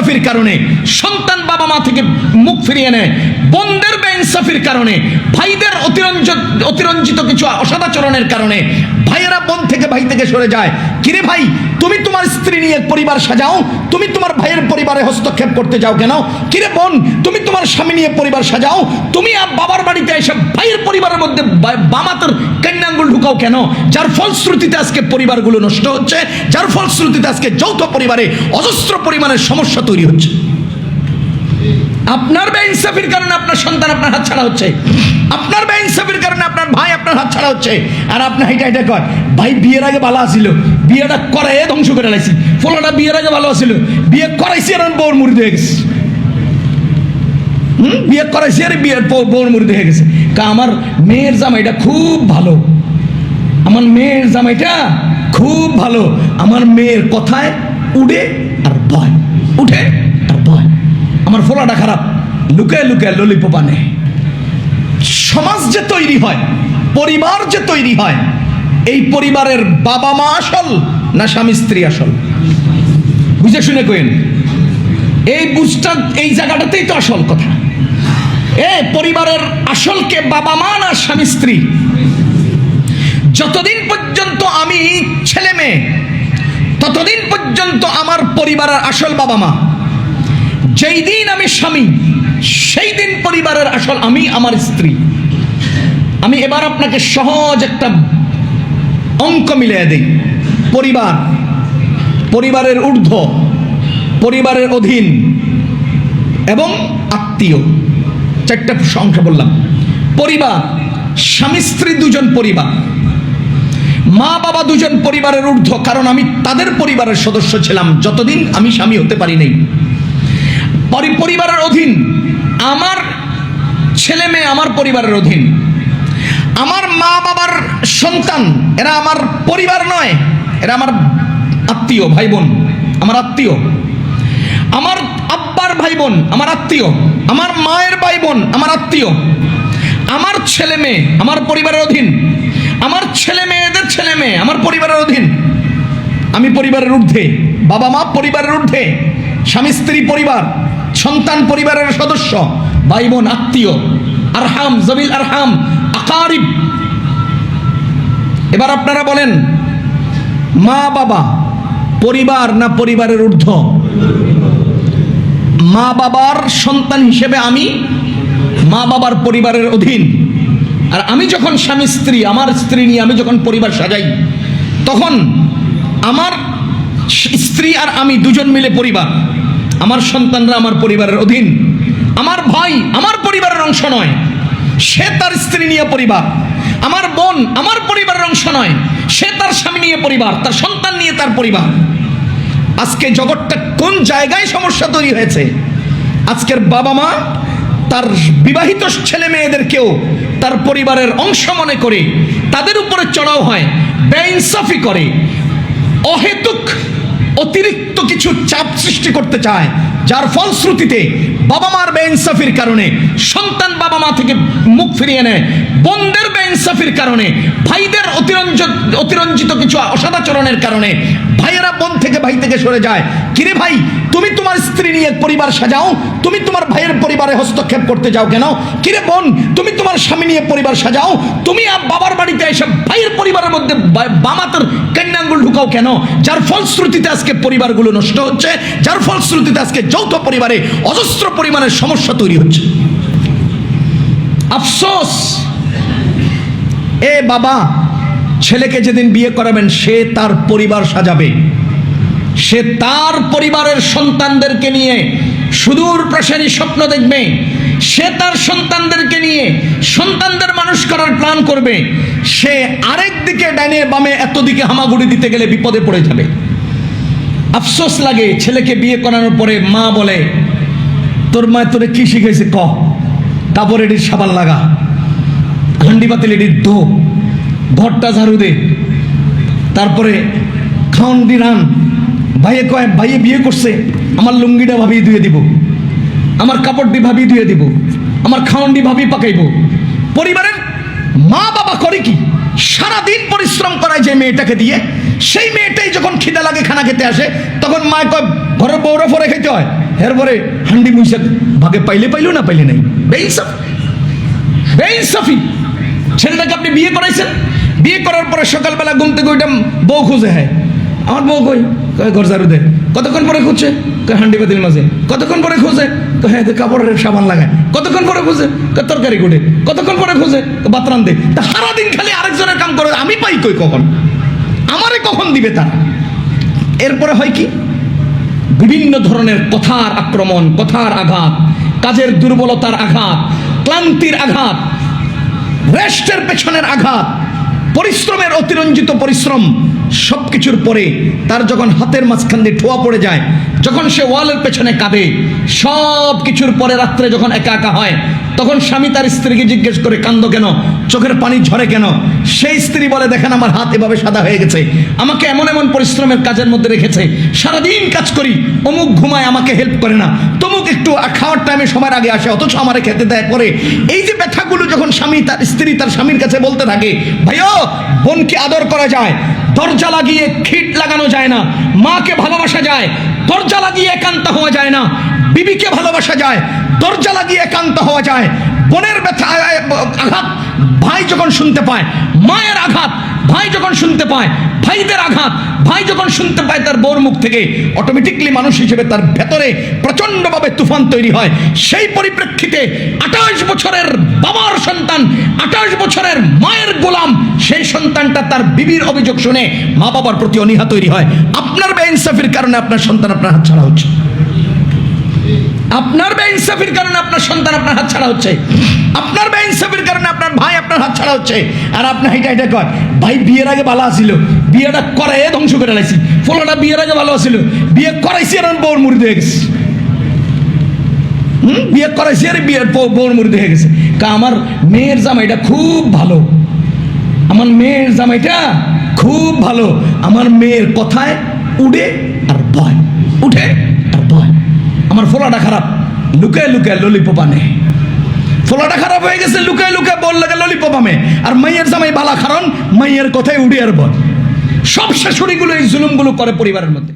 বেইনসাফির কারণে সন্তান বাবা মা থেকে মুখ ফিরিয়ে নেয়, বোনদের বেইনসাফির কারণে, ভাইদের অতিরঞ্জিত কিছু অসদাচরণের কারণে ভাইয়েরা বোন থেকে ভাই থেকে সরে যায়। কিরে ভাই, তুমি তোমার স্ত্রী নিয়ে পরিবার সাজাও, তুমি তোমার ভাইয়ের পরিবারে হস্তক্ষেপ করতে যাও কেন? কিরে বোন, তুমি তোমার স্বামী নিয়ে পরিবার সাজাও, তুমি বাবার বাড়িতে এসে ভাইয়ের পরিবারের মধ্যে বামাতের কন্যাঙ্গুল ঢুকাও কেন? যার ফলশ্রুতিতে আজকে পরিবারগুলো নষ্ট হচ্ছে, যার ফলশ্রুতিতে আজকে যৌথ পরিবারে অজস্র পরিমাণের সমস্যা তৈরি হচ্ছে। আপনার বেইনসাফির কারণে আপনার সন্তান আপনার হাত ছাড়া হচ্ছে, আপনার বেইনসাফির কারণে আপনার ভাই আপনার হাত ছাড়া হচ্ছে। আর আপনি এটা কয় ভাই বিয়ের আগে ভালো আছিল, বিয়েটা করাই ধ্বংস করে লাইছি, ফলাটা বিয়ের আগে ভালো আছিল, বিয়ে করাইছি আর বউর মুড়ি হয়ে গেছে। বিয়ে করাইছি আর বিয়ের বউর মুড়ি হয়ে গেছে। আমার মেয়ের জামাইটা খুব ভালো, আমার মেয়ের জামাইটা খুব ভালো, আমার মেয়ের কথায় উড়ে আর ভয়, উঠে আর ভয়। আমার ফলাটা খারাপ, লুকায় লুকায় ললিপপ আনে। সমাজ যে তৈরি হয়, পরিবার যে তৈরি হয়, এই পরিবারের বাবা মা আসল না স্বামী স্ত্রী আসল? বুঝে শুনে কইন, এই বুঝটা এই জায়গাটাতেই তো আসল কথা। পরিবারের আসলকে বাবা মা না স্বামী স্ত্রী? যতদিন পর্যন্ত আমি ছেলে মেয়ে, ততদিন পর্যন্ত আমার পরিবারের আসল বাবা মা। যেই দিন আমি স্বামী, সেই দিন পরিবারের আসল আমি আমার স্ত্রী। আমি এবার আপনাকে সহজ একটা অঙ্ক মিলিয়ে দেই। পরিবার, পরিবারের ঊর্ধ্ব, পরিবারের অধীন এবং আত্মীয়, চারটা সংখ্যা বললাম। পরিবার, স্বামী স্ত্রী দুজন পরিবার, মা বাবা দুজন পরিবারের ঊর্ধ্ব, কারণ আমি তাদের পরিবারের সদস্য ছিলাম যতদিন আমি স্বামী হতে পারি নাই। পরিবারের অধীন, আমার ছেলে মেয়ে আমার পরিবারের অধীন। আমার মা বাবার সন্তান, এরা আমার পরিবার নয়, এরা আমার আত্মীয়, ভাই বোন আমার আত্মীয়। আমার আব্বার ভাই বোন আমার আত্মীয়, আমার মায়ের ভাই বোন আমার আত্মীয়। আমার ছেলে মেয়ে আমার পরিবারের অধীন, আমার ছেলে মেয়েদের ছেলে মেয়ে আমার পরিবারের অধীন। আমি পরিবারের ঊর্ধ্বে, বাবা মা পরিবারের ঊর্ধ্বে, স্বামী স্ত্রী পরিবার, সন্তান পরিবারের সদস্য, ভাই বোন আত্মীয়, আরহাম, জবিল আরহাম, আকারিব। এবার আপনারা বলেন, মা বাবা পরিবার না পরিবারের ঊর্ধ্ব? মা বাবার সন্তান হিসেবে আমি মা বাবার পরিবারের অধীন। আর আমি যখন স্বামী স্ত্রী, আমার স্ত্রী নিয়ে আমি যখন পরিবার সাজাই, তখন আমার স্ত্রী আর আমি দুজন মিলে পরিবার। আমার সন্তানরা আমার পরিবারের অধীন। আমার ভাই আমার পরিবারের অংশ নয়, সে তার স্ত্রী নিয়ে পরিবার। আমার বোন আমার পরিবারের অংশ নয়, সে তার স্বামী নিয়ে পরিবার, তার সন্তান নিয়ে তার পরিবার। আজকে জগৎটা কোন জায়গায় সমস্যা তৈরি হয়েছে? আজকের বাবা মা তার বিবাহিত ছেলে মেয়েদেরকেও তার পরিবারের অংশ মনে করে তাদের উপরে চড়াও হয়, বেইনসাফি করে, অহেতুক অতিরিক্ত কিছু চাপ সৃষ্টি করতে চায়, যার ফলশ্রুতিতে বাবা মার বেইনসাফির কারণে সন্তান বাবা মা থেকে মুখ ফিরিয়ে নেয়, বোনদের বেইনসাফির কারণে, ভাইদের অতিরঞ্জিত কিছু অসদাচরণের কারণে ভাইয়েরা বোন থেকে ভাই থেকে সরে যায়। কিরে ভাই, তুমি তোমার স্ত্রী নিয়ে পরিবার সাজাও, তুমি তোমার ভাইয়ের পরিবারে হস্তক্ষেপ করতে যাও কেন? কিরে বোন, তুমি তোমার স্বামী নিয়ে পরিবার সাজাও, তুমি বাবার বাড়িতে এসে ভাইয়ের পরিবারের মধ্যে বামাতের কন্যাঙ্গুল ঢুকাও কেন? যার ফলশ্রুতিতে আজকে পরিবারগুলো নষ্ট হচ্ছে, যার ফলশ্রুতিতে আজকে যৌথ পরিবারে অজস্র পরিমাণের সমস্যা তৈরি হচ্ছে। আফসোস, বাবা ছেলেকে যেদিন বিয়ে করাবেন সে তার পরিবার সাজাবে, সে তার পরিবারের সন্তানদেরকে নিয়ে সুদূর প্রসারী স্বপ্ন দেখবে, সে তার সন্তানদেরকে নিয়ে সন্তানদের মানুষ করার প্ল্যান করবে। সে আরেক দিকে ডাইনে বামে এত দিকে হামাগুড়ি দিতে গেলে বিপদে পড়ে যাবে। আফসোস লাগে, ছেলেকে বিয়ে করানোর পরে মা বলে, তোর মা তোরে কি শিখেছে ক, কাপড় এডির সাবান লাগা, হান্ডি পাতিল এডির ধো, ঘরটা ঝাড়ু দে, তারপরে খাওয়ান্ডি রান। ভাইয়ে কয়, ভাইয়ে বিয়ে করছে, আমার লুঙ্গিটা ভাবিয়ে ধুয়ে দিব, আমার কাপড়টি ভাবিয়ে ধুয়ে দিব, আমার খাওয়ান্ডি ভাবি পাকাইব। পরিবারের মা বাবা করে কি? সারাদিন পরিশ্রম করায় যে মেয়েটাকে দিয়ে, সেই মেয়েটাই যখন খিদা লাগে খানা খেতে আসে, তখন মা কয় ঘরের বউরা পরে খেতে হয়, এরপরে হান্ডি মুইসা ভাগে পাইলে পাইলো না পাইলে নাই। বেইনসাফি। ছেলেটাকে আপনি বিয়ে করাইছেন, বিয়ে করার পরে সকালবেলা ঘুম থেকে ওইটা বউ খুঁজে, হ্যাঁ আমার বউ কই, ঘর ঝাড়ু দেয়। কতক্ষণ পরে খুঁজছে, হান্ডি বাতির মাঝে। কতক্ষণ পরে খুঁজে, হ্যাঁ কাপড়ের সাবান লাগায়। কতক্ষণ পরে খুঁজে, তরকারি কুটে। কতক্ষণ পরে খুঁজে, ভাত রান্ধে। তা সারাদিন খালি আরেকজনের কাম করে, আমি পাই কই কখন, আমারে কখন দিবে তারা? এরপরে হয় কি, বিভিন্ন ধরনের কথার আক্রমণ, কথার আঘাত, কাজের দুর্বলতার আঘাত, ক্লান্তির আঘাত, রেস্টের পেছনের আঘাত, পরিশ্রমের অতিরঞ্জিত পরিশ্রম, সবকিছুর পরে তার যখন হাতের মাঝখান দিয়ে ঠোয়া পড়ে যায়, যখন সে ওয়ালের পেছনে কাঁদে, সব কিছুর পরে রাত্রে যখন একা একা হয়, তখন স্বামী তার স্ত্রীকে জিজ্ঞেস করে, কান্দো কেন, চোখের পানি ঝরে কেন? সেই স্ত্রী বলে, দেখেন আমার হাত এভাবে সাদা হয়ে গেছে, আমাকে এমন এমন পরিশ্রমের কাজের মধ্যে রেখেছে, সারাদিন কাজ করি, অমুক ঘুমায় আমাকে হেল্প করে না, তমুক একটু খাওয়ার টাইমে সময়ের আগে আসে, অথচ আমারে খেতে দেয় পরে। এই যে ব্যথাগুলো যখন স্ত্রী তার স্বামীর কাছে বলতে থাকে, ভাইও বোনকে আদর করা যায়, দরজা লাগিয়ে খিট লাগানো যায় না, মাকে ভালোবাসা যায়, দরজা লাগিয়ে একান্ত হওয়া যায় না, বিবিকে ভালোবাসা যায়, দরজা লাগিয়ে একান্ত হওয়া যায়। বোনের ব্যথা আঘাত ভাই যখন শুনতে পায়, মায়ের আঘাত ভাই যখন শুনতে পায়, ভাইদের আঘাত ভাই যখন শুনতে পায় তার বউর মুখ থেকে, অটোমেটিকলি মানুষ হিসেবে তার ভেতরে প্রচন্ডভাবে তুফান তৈরি হয়। সেই পরিপ্রেক্ষিতে 28 বছরের বাবার সন্তান, 28 বছরের মায়ের গোলাম, সেই সন্তানটা তার বিবির অভিযোগ শুনে মা বাবার প্রতি অনীহা তৈরি হয়। আপনার বেইনসাফির কারণে আপনার সন্তান আপনার হাত ছাড়া হচ্ছে, আপনার বেইনসাফির কারণে আপনার সন্তান আপনার হাত ছাড়া হচ্ছে, আপনার বেইনসাফির কারণে আপনার ভাই আপনার হাত ছাড়া হচ্ছে। আর আপনি এটা কয়, ভাই বিয়ের আগে ভালো আছিল, বিয়েটা করাই ধ্বংস করে লাইছি, ফলাটা বিয়ের আগে ভালো আছিল, বিয়ে করাইছি আর বউর মুড়ি হয়ে গেছে। বিয়ে করাইছি আর বিয়ের বউর মুড়ি হয়ে গেছে। আমার মেয়ের জামাইটা খুব ভালো, আমার মেয়ের জামাইটা খুব ভালো, আমার মেয়ের কথায় উড়ে আর ভয়, উঠে আর ভয়। আমার ফলাটা খারাপ, লুকায় লুকায় ললিপপ আনে, ফলাটা খারাপ হয়ে গেছে, লুকায় লুকায় বল লাগে ললিপপ আমে। আর মাইয়ের জামাই বালা, কারণ মাইয়ের কথায় উড়ে আর বল। সব শাশুড়িগুলো এই জুলুমগুলো করে পরিবারের মধ্যে।